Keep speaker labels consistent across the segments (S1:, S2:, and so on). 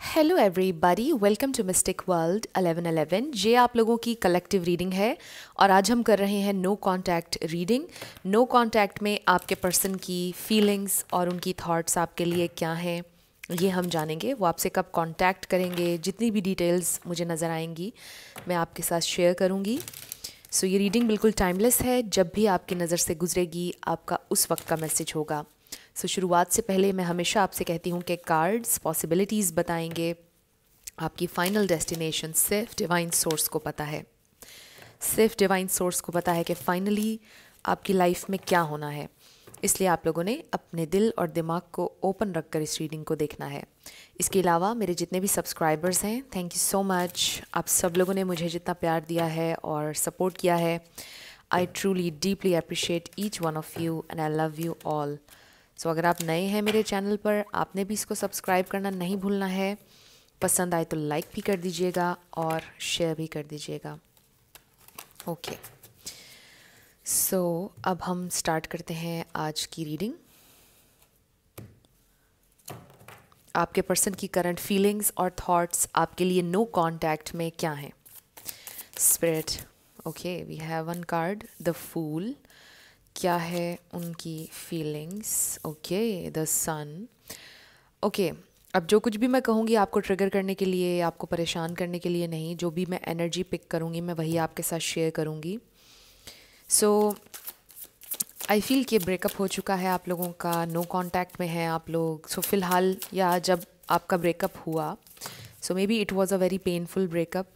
S1: Hello everybody, welcome to mystic world 1111। ये आप लोगों की कलेक्टिव रीडिंग है और आज हम कर रहे हैं no contact reading. No contact में आपके पर्सन की फीलिंग्स और उनकी थॉट्स आपके लिए क्या हैं ये हम जानेंगे। वो आपसे कब कांटेक्ट करेंगे, जितनी भी डिटेल्स मुझे नज़र आएंगी मैं आपके साथ शेयर करूँगी। सो ये रीडिंग बिल्कुल टाइमलेस है, जब भी आपकी नज़र से गुजरेगी आपका उस वक्त का मैसेज होगा। सो शुरुआत से पहले मैं हमेशा आपसे कहती हूँ कि कार्ड्स पॉसिबिलिटीज़ बताएंगे, आपकी फ़ाइनल डेस्टिनेशन सिर्फ डिवाइन सोर्स को पता है। सिर्फ डिवाइन सोर्स को पता है कि फ़ाइनली आपकी लाइफ में क्या होना है। इसलिए आप लोगों ने अपने दिल और दिमाग को ओपन रखकर इस रीडिंग को देखना है। इसके अलावा मेरे जितने भी सब्सक्राइबर्स हैं, थैंक यू सो मच। आप सब लोगों ने मुझे जितना प्यार दिया है और सपोर्ट किया है, I truly deeply appreciate each one of you and I love you all. So अगर आप नए हैं मेरे चैनल पर, आपने भी इसको सब्सक्राइब करना नहीं भूलना है। पसंद आए तो लाइक भी कर दीजिएगा और शेयर भी कर दीजिएगा। ओके, सो अब हम स्टार्ट करते हैं आज की रीडिंग। आपके पर्सन की करंट फीलिंग्स और थॉट्स आपके लिए नो कांटेक्ट में क्या हैं। Spirit, okay, we have one card, the fool. क्या है उनकी feelings? Okay, the sun. Okay, अब जो कुछ भी मैं कहूँगी आपको ट्रिगर करने के लिए, आपको परेशान करने के लिए नहीं। जो भी मैं एनर्जी पिक करूँगी मैं वही आपके साथ शेयर करूँगी। सो आई फील कि ब्रेकअप हो चुका है आप लोगों का, नो कांटेक्ट में हैं आप लोग। सो फ़िलहाल, या जब आपका ब्रेकअप हुआ, so maybe it was a very painful breakup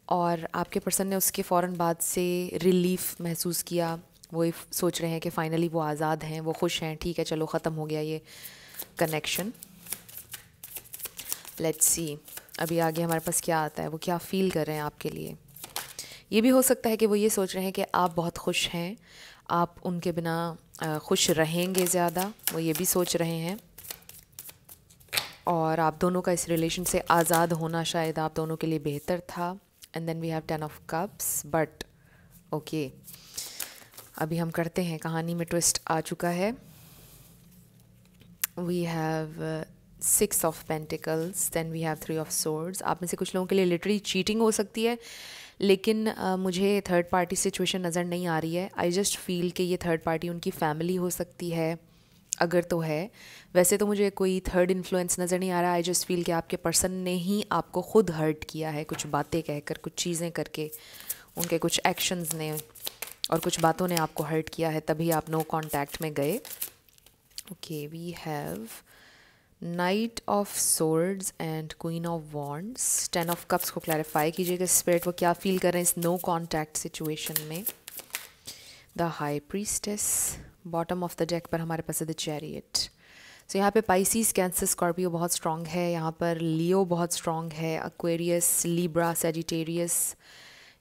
S1: और आपके पर्सन ने उसके फ़ौरन बाद से रिलीफ महसूस किया। वो ये सोच रहे हैं कि फ़ाइनली वो आज़ाद हैं, वो खुश हैं, ठीक है चलो ख़त्म हो गया ये कनेक्शन। लेट्स सी अभी आगे हमारे पास क्या आता है, वो क्या फ़ील कर रहे हैं आपके लिए। ये भी हो सकता है कि वो ये सोच रहे हैं कि आप बहुत खुश हैं, आप उनके बिना खुश रहेंगे ज़्यादा, वो ये भी सोच रहे हैं। और आप दोनों का इस रिलेशन से आज़ाद होना शायद आप दोनों के लिए बेहतर था। And then we have 10 of cups. But okay, अभी हम करते हैं, कहानी में ट्विस्ट आ चुका है। We have 6 of pentacles, then we have 3 of swords. आप में से कुछ लोगों के लिए लिटरली चीटिंग हो सकती है, लेकिन मुझे थर्ड पार्टी सिचुएशन नज़र नहीं आ रही है। आई जस्ट फील कि ये थर्ड पार्टी उनकी फैमिली हो सकती है, अगर तो है। वैसे तो मुझे कोई थर्ड इन्फ्लुएंस नज़र नहीं आ रहा। आई जस्ट फील कि आपके पर्सन ने ही आपको खुद हर्ट किया है, कुछ बातें कहकर, कुछ चीज़ें करके, उनके कुछ एक्शंस ने और कुछ बातों ने आपको हर्ट किया है, तभी आप नो कांटेक्ट में गए। Okay, we have knight of swords and queen of wands. 10 of cups को क्लैरिफाई कीजिएगा स्पिरिट, वो क्या फील कर रहे हैं इस नो कांटेक्ट सिचुएशन में। The high priestess, bottom of the deck पर हमारे पास है द चैरियट। सो यहाँ पे पाइसिस, कैंसर, स्कॉर्पियो बहुत स्ट्रॉन्ग है, यहाँ पर लियो बहुत स्ट्रॉन्ग है, एक्वेरियस, लिब्रा, सेजिटेरियस,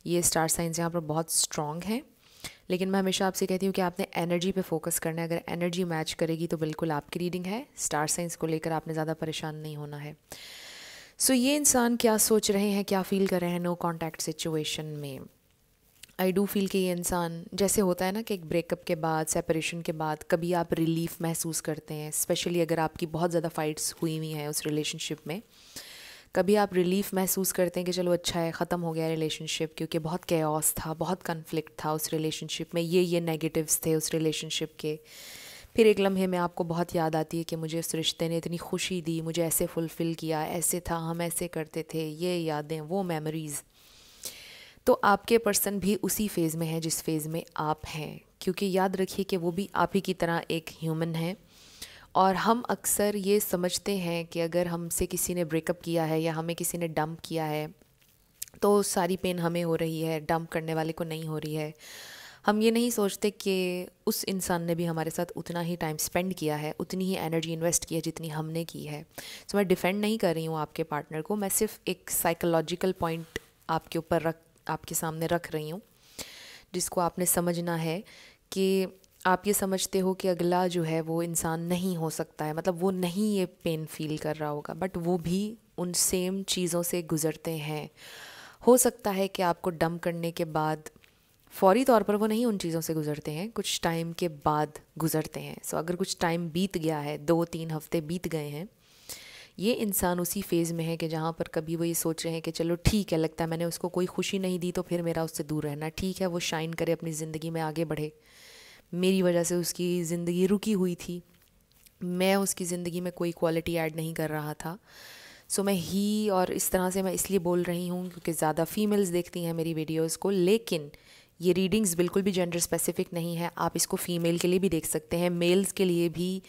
S1: ये स्टार साइंस यहाँ पर बहुत स्ट्रॉन्ग हैं। लेकिन मैं हमेशा आपसे कहती हूँ कि आपने एनर्जी पे फोकस करना है। अगर एनर्जी मैच करेगी तो बिल्कुल आपकी रीडिंग है। स्टार साइंस को लेकर आपने ज़्यादा परेशान नहीं होना है। सो ये इंसान क्या सोच रहे हैं, क्या फील कर रहे हैं नो कांटेक्ट सिचुएशन में। आई डू फील कि ये इंसान, जैसे होता है ना कि एक ब्रेकअप के बाद, सेपरेशन के बाद कभी आप रिलीफ महसूस करते हैं, स्पेशली अगर आपकी बहुत ज़्यादा फाइट्स हुई हुई हैं उस रिलेशनशिप में, कभी आप रिलीफ महसूस करते हैं कि चलो अच्छा है, ख़त्म हो गया रिलेशनशिप, क्योंकि बहुत केओस था, बहुत कन्फ्लिक्ट था उस रिलेशनशिप में, ये नेगेटिव्स थे उस रिलेशनशिप के। फिर एक लम्हे में आपको बहुत याद आती है कि मुझे उस रिश्ते ने इतनी खुशी दी, मुझे ऐसे फुलफ़िल किया, ऐसे था, हम ऐसे करते थे, ये यादें, वो मेमोरीज़। तो आपके पर्सन भी उसी फेज़ में है जिस फेज़ में आप हैं, क्योंकि याद रखिए कि वो भी आप ही की तरह एक ह्यूमन है। और हम अक्सर ये समझते हैं कि अगर हमसे किसी ने ब्रेकअप किया है या हमें किसी ने डंप किया है तो सारी पेन हमें हो रही है, डंप करने वाले को नहीं हो रही है। हम ये नहीं सोचते कि उस इंसान ने भी हमारे साथ उतना ही टाइम स्पेंड किया है, उतनी ही एनर्जी इन्वेस्ट की है जितनी हमने की है। सो मैं डिफेंड नहीं कर रही हूँ आपके पार्टनर को, मैं सिर्फ एक साइकोलॉजिकल पॉइंट आपके सामने रख रही हूँ, जिसको आपने समझना है कि आप ये समझते हो कि अगला जो है वो इंसान नहीं हो सकता है, मतलब वो नहीं ये पेन फील कर रहा होगा, बट वो भी उन सेम चीज़ों से गुज़रते हैं। हो सकता है कि आपको डंप करने के बाद फौरी तौर पर वो नहीं उन चीज़ों से गुज़रते हैं, कुछ टाइम के बाद गुज़रते हैं। सो अगर कुछ टाइम बीत गया है, 2-3 हफ्ते बीत गए हैं, ये इंसान उसी फेज़ में है कि जहाँ पर कभी वो ये सोच रहे हैं कि चलो ठीक है, लगता है मैंने उसको कोई खुशी नहीं दी तो फिर मेरा उससे दूर रहना ठीक है, वो शाइन करे, अपनी ज़िंदगी में आगे बढ़े, मेरी वजह से उसकी ज़िंदगी रुकी हुई थी, मैं उसकी ज़िंदगी में कोई क्वालिटी ऐड नहीं कर रहा था। सो मैं ही, और इस तरह से मैं इसलिए बोल रही हूँ क्योंकि ज़्यादा फीमेल्स देखती हैं मेरी वीडियोस को, लेकिन ये रीडिंग्स बिल्कुल भी जेंडर स्पेसिफिक नहीं है। आप इसको फ़ीमेल के लिए भी देख सकते हैं, मेल्स के लिए भी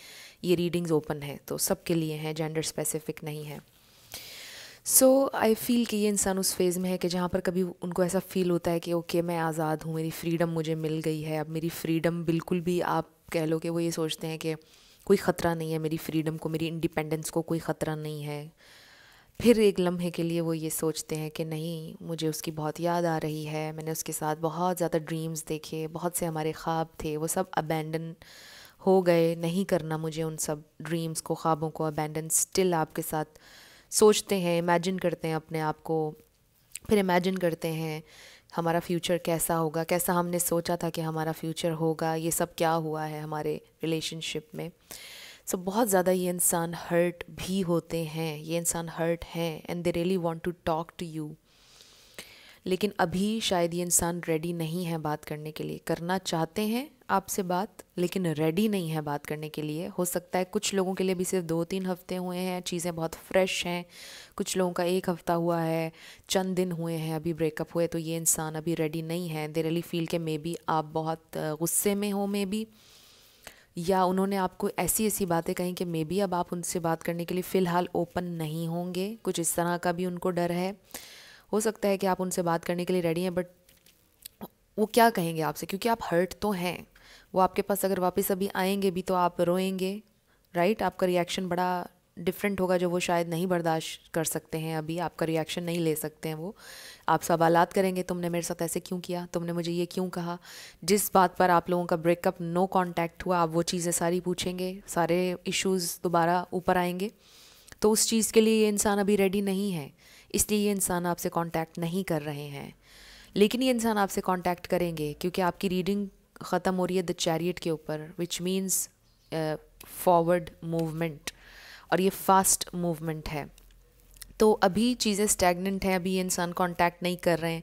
S1: ये रीडिंग्स ओपन है, तो सब के लिए हैं, जेंडर स्पेसिफिक नहीं है। सो आई फील कि ये इंसान उस फेज़ में है कि जहाँ पर कभी उनको ऐसा फ़ील होता है कि ओके मैं आज़ाद हूँ, मेरी फ्रीडम मुझे मिल गई है, अब मेरी फ्रीडम बिल्कुल भी, आप कह लो कि वो ये सोचते हैं कि कोई ख़तरा नहीं है मेरी फ्रीडम को, मेरी इंडिपेंडेंस को कोई ख़तरा नहीं है। फिर एक लम्हे के लिए वो ये सोचते हैं कि नहीं, मुझे उसकी बहुत याद आ रही है, मैंने उसके साथ बहुत ज़्यादा ड्रीम्स देखे, बहुत से हमारे ख्वाब थे, वो सब अबैंडन हो गए, नहीं करना मुझे उन सब ड्रीम्स को, ख्वाबों को अबैंडन। स्टिल आपके साथ सोचते हैं, इमेजिन करते हैं अपने आप को, फिर इमेजिन करते हैं हमारा फ्यूचर कैसा होगा, कैसा हमने सोचा था कि हमारा फ्यूचर होगा, ये सब क्या हुआ है हमारे रिलेशनशिप में। सो बहुत ज़्यादा ये इंसान हर्ट भी होते हैं, ये इंसान हर्ट हैं and they really want to talk to you, लेकिन अभी शायद ये इंसान रेडी नहीं है बात करने के लिए। करना चाहते हैं आपसे बात, लेकिन रेडी नहीं है बात करने के लिए। हो सकता है कुछ लोगों के लिए भी सिर्फ 2-3 हफ्ते हुए हैं, चीज़ें बहुत फ्रेश हैं, कुछ लोगों का 1 हफ़्ता हुआ है, चंद दिन हुए हैं अभी ब्रेकअप हुए, तो ये इंसान अभी रेडी नहीं है। दे रियली फील के मे बी आप बहुत गुस्से में हो, मे बी, या उन्होंने आपको ऐसी ऐसी बातें कहीं कि मे बी अब आप उनसे बात करने के लिए फ़िलहाल ओपन नहीं होंगे, कुछ इस तरह का भी उनको डर है। हो सकता है कि आप उनसे बात करने के लिए रेडी हैं, बट वो क्या कहेंगे आपसे, क्योंकि आप हर्ट तो हैं। वो आपके पास अगर वापस अभी आएंगे भी तो आप रोएंगे, राइट? आपका रिएक्शन बड़ा डिफरेंट होगा, जो वो शायद नहीं बर्दाश्त कर सकते हैं, अभी आपका रिएक्शन नहीं ले सकते हैं वो। आप सवालात करेंगे, तुमने मेरे साथ ऐसे क्यों किया, तुमने मुझे ये क्यों कहा। जिस बात पर आप लोगों का ब्रेकअप, नो कांटेक्ट हुआ, आप वो चीज़ें सारी पूछेंगे, सारे इश्यूज़ दोबारा ऊपर आएंगे। तो उस चीज़ के लिए ये इंसान अभी रेडी नहीं है, इसलिए ये इंसान आपसे कांटेक्ट नहीं कर रहे हैं। लेकिन ये इंसान आपसे कांटेक्ट करेंगे क्योंकि आपकी रीडिंग ख़त्म हो रही है द चैरियट के ऊपर, विच मीन्स फॉरवर्ड मूवमेंट, और ये फास्ट मूवमेंट है। तो अभी चीज़ें स्टैगनेंट हैं, अभी ये इंसान कांटेक्ट नहीं कर रहे हैं,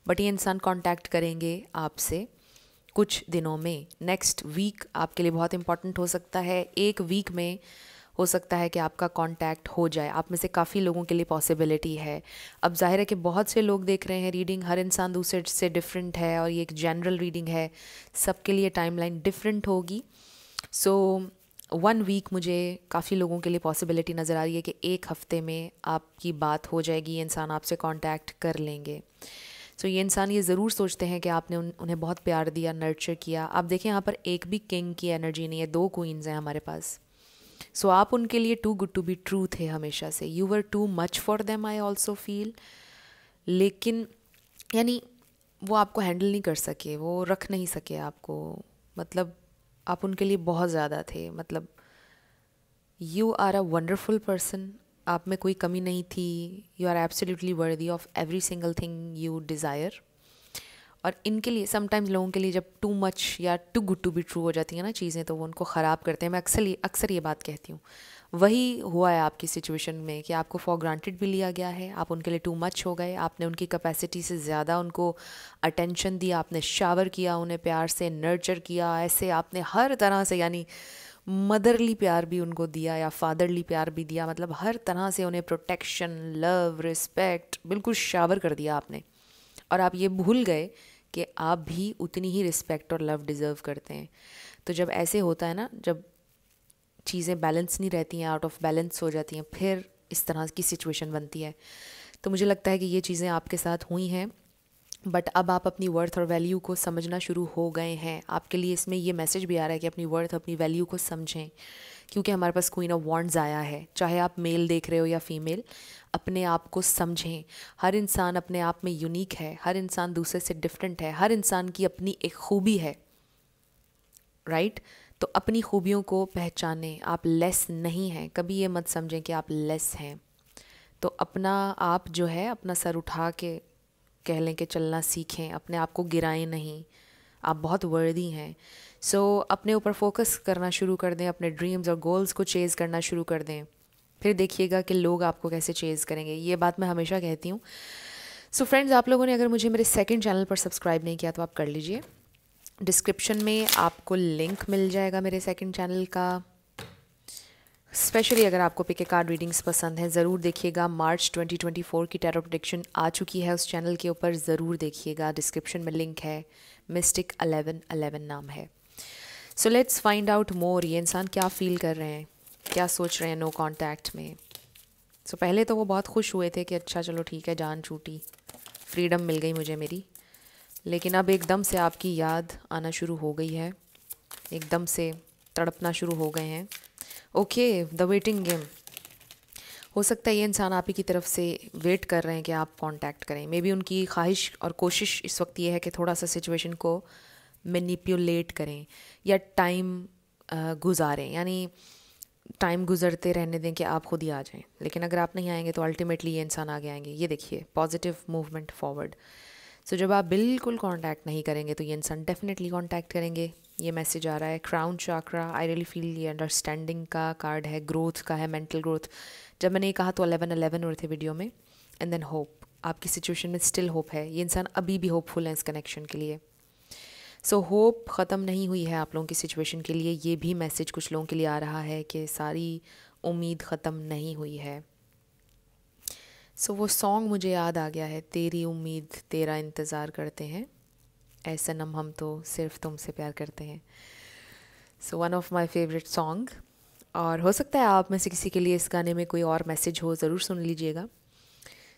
S1: बट ये इंसान कांटेक्ट करेंगे आपसे कुछ दिनों में। नेक्स्ट वीक आपके लिए बहुत इंपॉर्टेंट हो सकता है, 1 वीक में हो सकता है कि आपका कांटेक्ट हो जाए। आप में से काफ़ी लोगों के लिए पॉसिबिलिटी है। अब जाहिर है कि बहुत से लोग देख रहे हैं रीडिंग, हर इंसान दूसरे से डिफरेंट है, और ये एक जनरल रीडिंग है, सबके लिए टाइमलाइन डिफरेंट होगी। सो 1 वीक मुझे काफ़ी लोगों के लिए पॉसिबिलिटी नज़र आ रही है कि 1 हफ़्ते में आपकी बात हो जाएगी, ये इंसान आपसे कांटेक्ट कर लेंगे। सो ये इंसान ये ज़रूर सोचते हैं कि आपने उन्हें बहुत प्यार दिया, नर्चर किया। आप देखें यहाँ पर एक भी किंग की एनर्जी नहीं है, 2 क्वींस हैं हमारे पास। सो आप उनके लिए too good to be true थे हमेशा से। You were too much for them, I also feel. लेकिन यानी वो आपको हैंडल नहीं कर सके, वो रख नहीं सके आपको, मतलब आप उनके लिए बहुत ज़्यादा थे। मतलब you are a wonderful person, आप में कोई कमी नहीं थी। You are absolutely worthy of every single thing you desire. और इनके लिए समटाइम्स लोगों के लिए जब टू मच या too good to be true हो जाती हैं ना चीज़ें, तो वो उनको ख़राब करते हैं। मैं अक्सर ये बात कहती हूँ, वही हुआ है आपकी सिचुएशन में कि आपको फॉर ग्रांटेड भी लिया गया है, आप उनके लिए टू मच हो गए, आपने उनकी कैपेसिटी से ज़्यादा उनको अटेंशन दिया, आपने शावर किया, उन्हें प्यार से नर्चर किया, ऐसे आपने हर तरह से, यानी मदरली प्यार भी उनको दिया या फादरली प्यार भी दिया, मतलब हर तरह से उन्हें प्रोटेक्शन, लव, रिस्पेक्ट, बिल्कुल शावर कर दिया आपने। और आप ये भूल गए कि आप भी उतनी ही रिस्पेक्ट और लव डिज़र्व करते हैं। तो जब ऐसे होता है ना, जब चीज़ें बैलेंस नहीं रहती हैं, आउट ऑफ बैलेंस हो जाती हैं, फिर इस तरह की सिचुएशन बनती है। तो मुझे लगता है कि ये चीज़ें आपके साथ हुई हैं, बट अब आप अपनी वर्थ और वैल्यू को समझना शुरू हो गए हैं। आपके लिए इसमें ये मैसेज भी आ रहा है कि अपनी वर्थ, अपनी वैल्यू को समझें, क्योंकि हमारे पास क्वीन ऑफ वॉन्ड्स आया है। चाहे आप मेल देख रहे हो या फीमेल, अपने आप को समझें। हर इंसान अपने आप में यूनिक है, हर इंसान दूसरे से डिफरेंट है, हर इंसान की अपनी एक खूबी है, राइट? तो अपनी खूबियों को पहचानें। आप लेस नहीं हैं, कभी ये मत समझें कि आप लेस हैं। तो अपना आप जो है, अपना सर उठा के कह लें कि चलना सीखें, अपने आप को गिराएं नहीं। आप बहुत वर्दी हैं। सो अपने ऊपर फोकस करना शुरू कर दें, अपने ड्रीम्स और गोल्स को चेज़ करना शुरू कर दें। फिर देखिएगा कि लोग आपको कैसे चेज़ करेंगे। ये बात मैं हमेशा कहती हूँ। सो फ्रेंड्स, आप लोगों ने अगर मुझे मेरे सेकंड चैनल पर सब्सक्राइब नहीं किया तो आप कर लीजिए। डिस्क्रिप्शन में आपको लिंक मिल जाएगा मेरे सेकंड चैनल का। स्पेशली अगर आपको पिक ए कार्ड रीडिंग्स पसंद है, ज़रूर देखिएगा। मार्च 2024 की टैरो प्रेडिक्शन आ चुकी है उस चैनल के ऊपर, ज़रूर देखिएगा। डिस्क्रिप्शन में लिंक है, मिस्टिक 1111 नाम है। So let's find out more, ये इंसान क्या फील कर रहे हैं, क्या सोच रहे हैं नो कॉन्टैक्ट में। सो पहले तो वो बहुत खुश हुए थे कि अच्छा चलो ठीक है, जान छूटी, फ्रीडम मिल गई मुझे मेरी। लेकिन अब एकदम से आपकी याद आना शुरू हो गई है, एकदम से तड़पना शुरू हो गए हैं। Okay, the waiting game. हो सकता है ये इंसान आप ही की तरफ से वेट कर रहे हैं कि आप कांटेक्ट करें। मे बी उनकी ख्वाहिश और कोशिश इस वक्त ये है कि थोड़ा सा सिचुएशन को मैनिपुलेट करें या टाइम गुजारें, यानी टाइम गुजरते रहने दें कि आप खुद ही आ जाएं। लेकिन अगर आप नहीं आएंगे तो अल्टीमेटली ये इंसान आगे आएंगे। ये देखिए, पॉजिटिव मूवमेंट फॉरवर्ड। सो जब आप बिल्कुल कांटेक्ट नहीं करेंगे तो ये इंसान डेफिनेटली कांटेक्ट करेंगे। ये मैसेज आ रहा है crown chakra. I really feel ये अंडरस्टैंडिंग का कार्ड है, ग्रोथ का है, मेंटल ग्रोथ। जब मैंने ये कहा तो 11-11 हो रहे थे वीडियो में। एंड देन होप, आपकी सिचुएशन में स्टिल होप है। ये इंसान अभी भी होपफुल है इस कनेक्शन के लिए। सो होप ख़त्म नहीं हुई है आप लोगों की सिचुएशन के लिए। ये भी मैसेज कुछ लोगों के लिए आ रहा है कि सारी उम्मीद ख़त्म नहीं हुई है। सो वो सॉन्ग मुझे याद आ गया है, तेरी उम्मीद तेरा इंतज़ार करते हैं, ऐ सनम हम तो सिर्फ तुमसे प्यार करते हैं। So one of my favourite song. और हो सकता है आप में से किसी के लिए इस गाने में कोई और मैसेज हो, ज़रूर सुन लीजिएगा।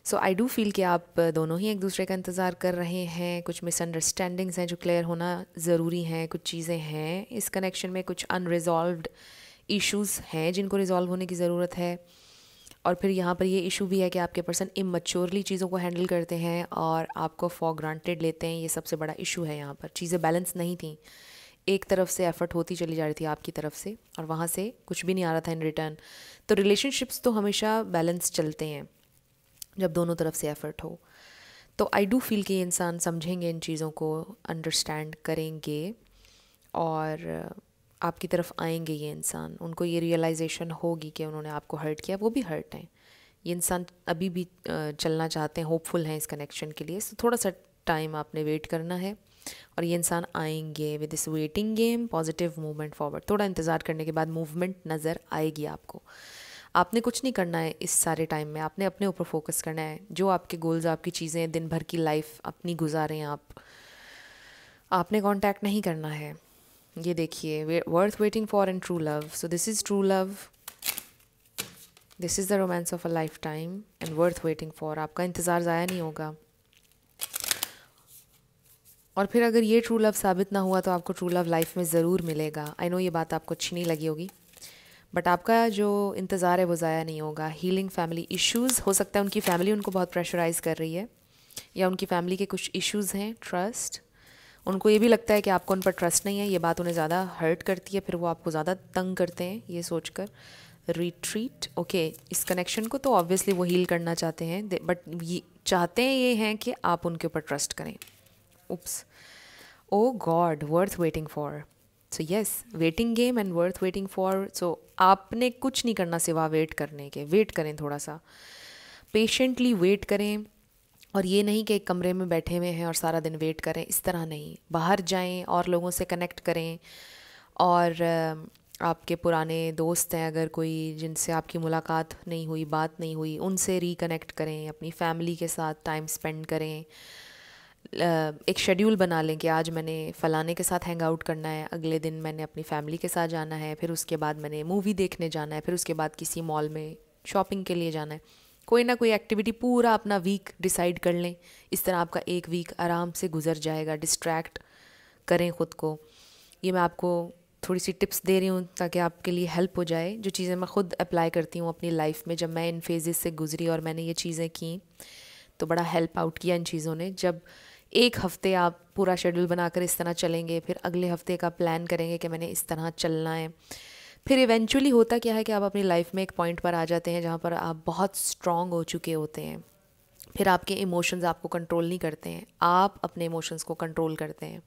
S1: सो आई डू फील कि आप दोनों ही एक दूसरे का इंतज़ार कर रहे हैं। कुछ मिसअंडरस्टैंडिंग्स हैं जो क्लियर होना ज़रूरी हैं। कुछ चीज़ें हैं इस कनेक्शन में, कुछ अनरिजॉल्व्ड इश्यूज़ हैं जिनको रिजॉल्व होने की ज़रूरत है। और फिर यहाँ पर ये इशू भी है कि आपके पर्सन इमैच्योरली चीज़ों को हैंडल करते हैं और आपको फॉर ग्रांटेड लेते हैं। ये सबसे बड़ा इशू है यहाँ पर। चीज़ें बैलेंस नहीं थी, एक तरफ से एफ़र्ट होती चली जा रही थी आपकी तरफ से और वहाँ से कुछ भी नहीं आ रहा था इन रिटर्न। तो रिलेशनशिप्स तो हमेशा बैलेंस चलते हैं जब दोनों तरफ से एफ़र्ट हो। तो आई डू फील कि ये इंसान समझेंगे इन चीज़ों को, अंडरस्टैंड करेंगे और आपकी तरफ आएंगे। ये इंसान, उनको ये रियलाइजेशन होगी कि उन्होंने आपको हर्ट किया, वो भी हर्ट हैं। ये इंसान अभी भी चलना चाहते हैं, होपफुल हैं इस कनेक्शन के लिए। सो थोड़ा सा टाइम आपने वेट करना है और ये इंसान आएंगे with this waiting game, positive movement forward. थोड़ा इंतज़ार करने के बाद मूवमेंट नज़र आएगी आपको। आपने कुछ नहीं करना है इस सारे टाइम में, आपने अपने ऊपर फोकस करना है। जो आपके गोल्स, आपकी चीज़ें, दिन भर की लाइफ अपनी गुजारें आप, आपने कांटेक्ट नहीं करना है। ये देखिए, worth waiting for and true love. So this is true love, this is the romance of a life time and worth waiting for. आपका इंतज़ार ज़ाया नहीं होगा। और फिर अगर ये ट्रू लव साबित ना हुआ तो आपको ट्रू लव लाइफ में ज़रूर मिलेगा। आई नो ये बात आपको अच्छी नहीं लगी होगी, बट आपका जो इंतज़ार है वो ज़ाया नहीं होगा। हीलिंग फैमिली इश्यूज़, हो सकता है उनकी फैमिली उनको बहुत प्रेशराइज़ कर रही है या उनकी फैमिली के कुछ इश्यूज़ हैं। ट्रस्ट, उनको ये भी लगता है कि आपको उन पर ट्रस्ट नहीं है। ये बात उन्हें ज़्यादा हर्ट करती है, फिर वो आपको ज़्यादा तंग करते हैं ये सोचकर। रिट्रीट, ओके, इस कनेक्शन को तो ऑब्वियसली वो हील करना चाहते हैं, बट ये चाहते हैं ये हैं कि आप उनके ऊपर ट्रस्ट करें। Oops, oh god, worth waiting for. So yes, waiting game and worth waiting for. So आपने कुछ नहीं करना सिवा वेट करने के। वेट करें, थोड़ा सा पेशेंटली वेट करें। और ये नहीं कि एक कमरे में बैठे हुए हैं और सारा दिन वेट करें, इस तरह नहीं। बाहर जाएं और लोगों से कनेक्ट करें। और आपके पुराने दोस्त हैं अगर कोई जिनसे आपकी मुलाकात नहीं हुई, बात नहीं हुई, उनसे रिकनेक्ट करें। अपनी फैमिली के साथ टाइम स्पेंड करें। एक शेड्यूल बना लें कि आज मैंने फ़लाने के साथ हैंग आउट करना है, अगले दिन मैंने अपनी फैमिली के साथ जाना है, फिर उसके बाद मैंने मूवी देखने जाना है, फिर उसके बाद किसी मॉल में शॉपिंग के लिए जाना है। कोई ना कोई एक्टिविटी, पूरा अपना वीक डिसाइड कर लें। इस तरह आपका एक वीक आराम से गुजर जाएगा। डिस्ट्रैक्ट करें ख़ुद को। ये मैं आपको थोड़ी सी टिप्स दे रही हूँ ताकि आपके लिए हेल्प हो जाए, जो चीज़ें मैं ख़ुद अप्लाई करती हूँ अपनी लाइफ में। जब मैं इन फेजेस से गुजरी और मैंने ये चीज़ें की तो बड़ा हेल्प आउट किया इन चीज़ों ने। जब एक हफ़्ते आप पूरा शेड्यूल बनाकर इस तरह चलेंगे, फिर अगले हफ्ते का प्लान करेंगे कि मैंने इस तरह चलना है, फिर इवेंचुअली होता क्या है कि आप अपनी लाइफ में एक पॉइंट पर आ जाते हैं जहाँ पर आप बहुत स्ट्रॉन्ग हो चुके होते हैं। फिर आपके इमोशंस आपको कंट्रोल नहीं करते हैं, आप अपने इमोशंस को कंट्रोल करते हैं।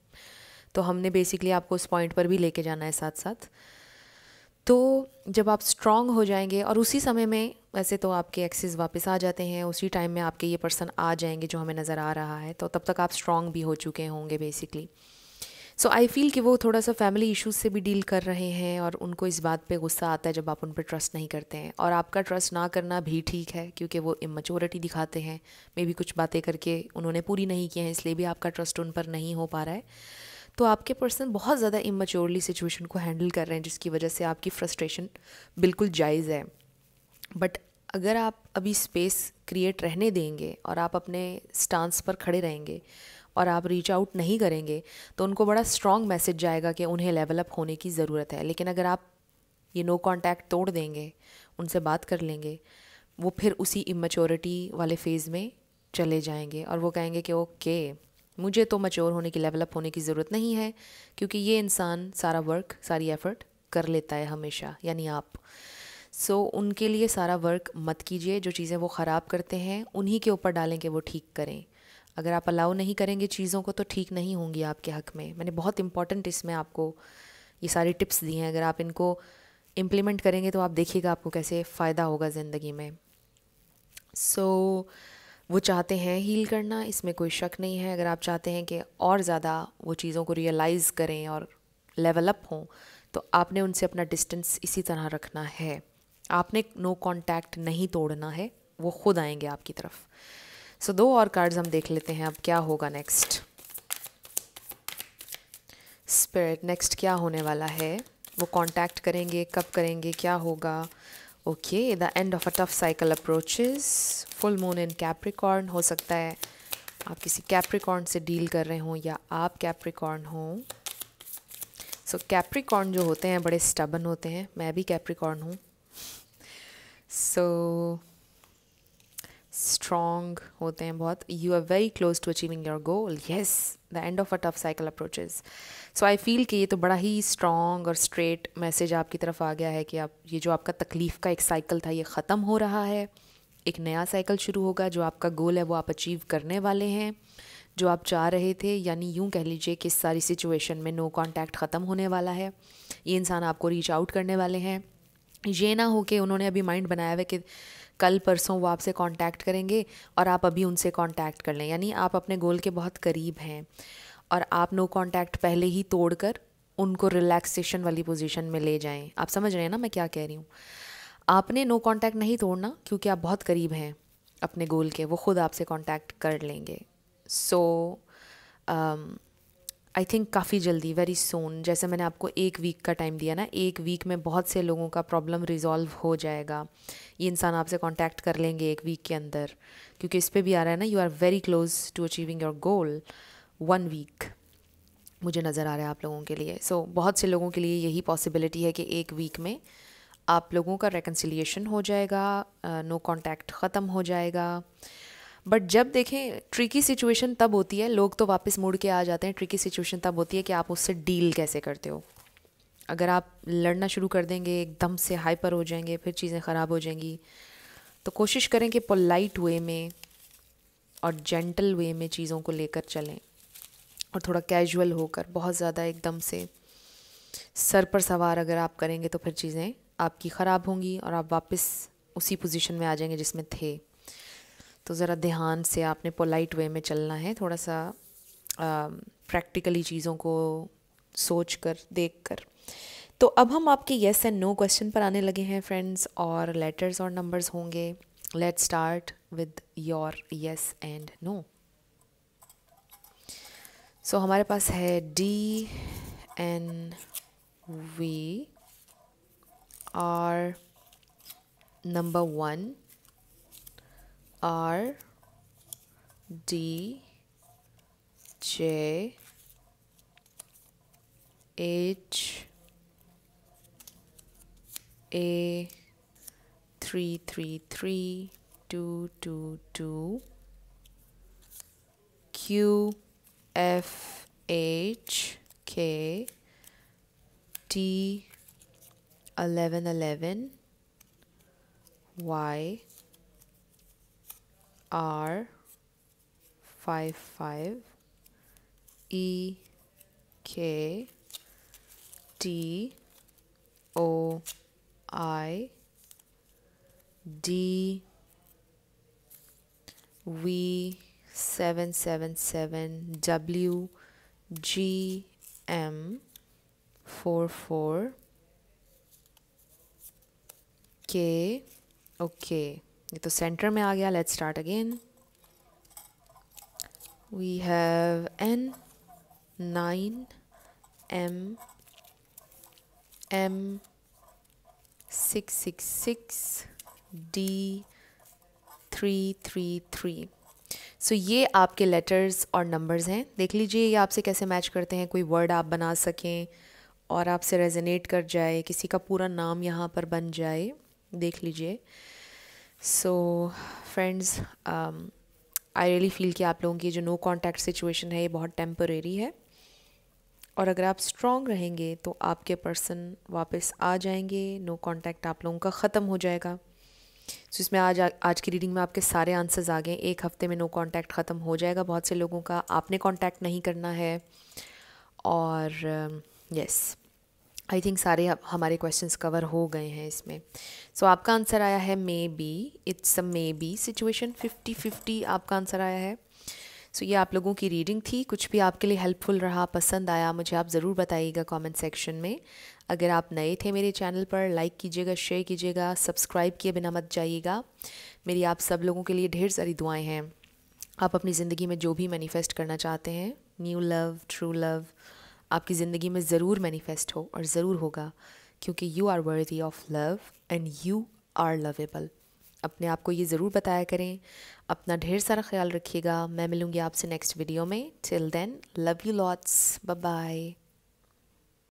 S1: तो हमने बेसिकली आपको उस पॉइंट पर भी लेके जाना है साथ साथ। तो जब आप स्ट्रॉन्ग हो जाएंगे और उसी समय में वैसे तो आपके एक्सेस वापस आ जाते हैं, उसी टाइम में आपके ये पर्सन आ जाएंगे जो हमें नज़र आ रहा है, तो तब तक आप स्ट्रॉन्ग भी हो चुके होंगे बेसिकली। सो आई फील कि वो थोड़ा सा फैमिली इश्यूज से भी डील कर रहे हैं और उनको इस बात पे गुस्सा आता है जब आप उन पर ट्रस्ट नहीं करते हैं। और आपका ट्रस्ट ना करना भी ठीक है, क्योंकि वो इमेच्योरिटी दिखाते हैं, मे भी कुछ बातें करके उन्होंने पूरी नहीं की हैं, इसलिए भी आपका ट्रस्ट उन पर नहीं हो पा रहा है। तो आपके पर्सन बहुत ज़्यादा इमेच्योरली सिचुएशन को हैंडल कर रहे हैं, जिसकी वजह से आपकी फ्रस्ट्रेशन बिल्कुल जायज़ है। बट अगर आप अभी स्पेस क्रिएट रहने देंगे और आप अपने स्टांस पर खड़े रहेंगे और आप रीच आउट नहीं करेंगे, तो उनको बड़ा स्ट्रॉन्ग मैसेज जाएगा कि उन्हें लेवल अप होने की ज़रूरत है। लेकिन अगर आप ये नो कांटेक्ट तोड़ देंगे, उनसे बात कर लेंगे, वो फिर उसी इमेच्योरिटी वाले फेज़ में चले जाएंगे और वो कहेंगे कि ओके, मुझे तो मैच्योर होने की, लेवल अप होने की ज़रूरत नहीं है, क्योंकि ये इंसान सारा वर्क, सारी एफ़र्ट कर लेता है हमेशा, यानी आप। सो उनके लिए सारा वर्क मत कीजिए। जो चीज़ें वो ख़राब करते हैं उन्हीं के ऊपर डालें कि वो ठीक करें। अगर आप अलाउ नहीं करेंगे चीज़ों को, तो ठीक नहीं होंगी आपके हक़ में। मैंने बहुत इंपॉर्टेंट इसमें आपको ये सारी टिप्स दी हैं, अगर आप इनको इम्प्लीमेंट करेंगे तो आप देखिएगा आपको कैसे फ़ायदा होगा ज़िंदगी में। सो वो चाहते हैं हील करना, इसमें कोई शक नहीं है। अगर आप चाहते हैं कि और ज़्यादा वो चीज़ों को रियलाइज़ करें और लेवल अप हों, तो आपने उनसे अपना डिस्टेंस इसी तरह रखना है। आपने नो कांटेक्ट नहीं तोड़ना है, वो खुद आएंगे आपकी तरफ। सो 2 और कार्ड्स हम देख लेते हैं अब क्या होगा नेक्स्ट। स्पिरिट, नेक्स्ट क्या होने वाला है? वो कांटेक्ट करेंगे, कब करेंगे, क्या होगा? Okay, the end of a tough cycle approaches, full moon in Capricorn. हो सकता है आप किसी कैप्रिकॉर्न से डील कर रहे हों या आप कैप्रिकॉर्न हों। सो कैप्रिकॉर्न जो होते हैं बड़े स्टबन होते हैं, मैं भी कैप्रिकॉर्न हूँ। सो स्ट्रॉन्ग होते हैं बहुत। You are very close to achieving your goal, yes, the end of a tough cycle approaches. So I feel कि ये तो बड़ा ही स्ट्रॉन्ग और स्ट्रेट मैसेज आपकी तरफ आ गया है कि आप, ये जो आपका तकलीफ़ का एक साइकिल था ये ख़त्म हो रहा है, एक नया साइकिल शुरू होगा। जो आपका गोल है वो आप अचीव करने वाले हैं, जो आप चाह रहे थे। यानी यूँ कह लीजिए कि इस सारी सिचुएशन में नो कांटेक्ट ख़त्म होने वाला है। ये इंसान आपको रीच आउट करने वाले हैं। ये ना हो कि उन्होंने अभी माइंड बनाया हुआ कि कल परसों वो आपसे कांटेक्ट करेंगे और आप अभी उनसे कांटेक्ट कर लें। यानी आप अपने गोल के बहुत करीब हैं और आप नो कांटेक्ट पहले ही तोड़कर उनको रिलैक्सेशन वाली पोजीशन में ले जाएं। आप समझ रहे हैं ना मैं क्या कह रही हूँ? आपने नो कांटेक्ट नहीं तोड़ना, क्योंकि आप बहुत करीब हैं अपने गोल के, वो खुद आपसे कांटेक्ट कर लेंगे। सो आई थिंक काफ़ी जल्दी, वेरी सून, जैसे मैंने आपको 1 वीक का टाइम दिया ना, 1 वीक में बहुत से लोगों का प्रॉब्लम रिजॉल्व हो जाएगा। ये इंसान आपसे कांटेक्ट कर लेंगे 1 वीक के अंदर, क्योंकि इस पे भी आ रहा है ना, you are very close to achieving your goal. 1 week मुझे नज़र आ रहा है आप लोगों के लिए। सो बहुत से लोगों के लिए यही पॉसिबिलिटी है कि 1 वीक में आप लोगों का रेकन्सिलिएशन हो जाएगा, नो कांटेक्ट ख़त्म हो जाएगा। बट जब देखें, ट्रिकी सिचुएशन तब होती है, लोग तो वापस मुड़ के आ जाते हैं, ट्रिकी सिचुएशन तब होती है कि आप उससे डील कैसे करते हो। अगर आप लड़ना शुरू कर देंगे, एकदम से हाइपर हो जाएंगे, फिर चीज़ें ख़राब हो जाएंगी। तो कोशिश करें कि पोलाइट वे में और जेंटल वे में चीज़ों को लेकर चलें और थोड़ा कैजुअल होकर, बहुत ज़्यादा एकदम से सर पर सवार अगर आप करेंगे तो फिर चीज़ें आपकी ख़राब होंगी और आप वापस उसी पोजीशन में आ जाएंगे जिसमें थे। तो ज़रा ध्यान से आपने पोलाइट वे में चलना है, थोड़ा सा प्रैक्टिकली चीज़ों को सोच कर, देख कर। तो अब हम आपके येस एंड नो क्वेश्चन पर आने लगे हैं फ्रेंड्स, और लेटर्स और नंबर्स होंगे। Let's start with your yes and no. So हमारे पास है DNV R number 1 RDJA333222 QFHKT1111 YR55 EKTO I D V 777 W G M 44 K. Okay, ये तो सेंटर में आ गया. Let's start again. We have N 9 M M 666 D 333. So ये आपके लेटर्स और नंबर्स हैं. देख लीजिए ये आपसे कैसे मैच करते हैं. कोई वर्ड आप बना सकें और आपसे रेजोनेट कर जाए, किसी का पूरा नाम यहाँ पर बन जाए. देख लीजिए. So friends, I really feel कि आप लोगों की जो नो कॉन्टैक्ट सिचुएशन है ये बहुत टेम्परेरी है, और अगर आप स्ट्रॉन्ग रहेंगे तो आपके पर्सन वापस आ जाएंगे. नो कॉन्टैक्ट आप लोगों का ख़त्म हो जाएगा. सो इसमें आज की रीडिंग में आपके सारे आंसर्स आ गए. एक हफ्ते में नो कांटेक्ट ख़त्म हो जाएगा बहुत से लोगों का. आपने कांटेक्ट नहीं करना है. और यस, आई थिंक सारे हमारे क्वेश्चंस कवर हो गए हैं इसमें. सो आपका आंसर आया है may be. It's a may be situation. 50-50 आपका आंसर आया है. सो ये आप लोगों की रीडिंग थी. कुछ भी आपके लिए हेल्पफुल रहा, पसंद आया, मुझे आप ज़रूर बताइएगा कमेंट सेक्शन में. अगर आप नए थे मेरे चैनल पर, लाइक कीजिएगा, शेयर कीजिएगा, सब्सक्राइब किए बिना मत जाइएगा. मेरी आप सब लोगों के लिए ढेर सारी दुआएं हैं. आप अपनी ज़िंदगी में जो भी मैनिफेस्ट करना चाहते हैं, न्यू लव, ट्रू लव, आपकी ज़िंदगी में ज़रूर मैनिफेस्ट हो और ज़रूर होगा, क्योंकि you are worthy of love and you are lovable. अपने आप को ये ज़रूर बताया करें. अपना ढेर सारा ख्याल रखिएगा. मैं मिलूँगी आपसे नेक्स्ट वीडियो में. Till then, love you lots. Bye bye.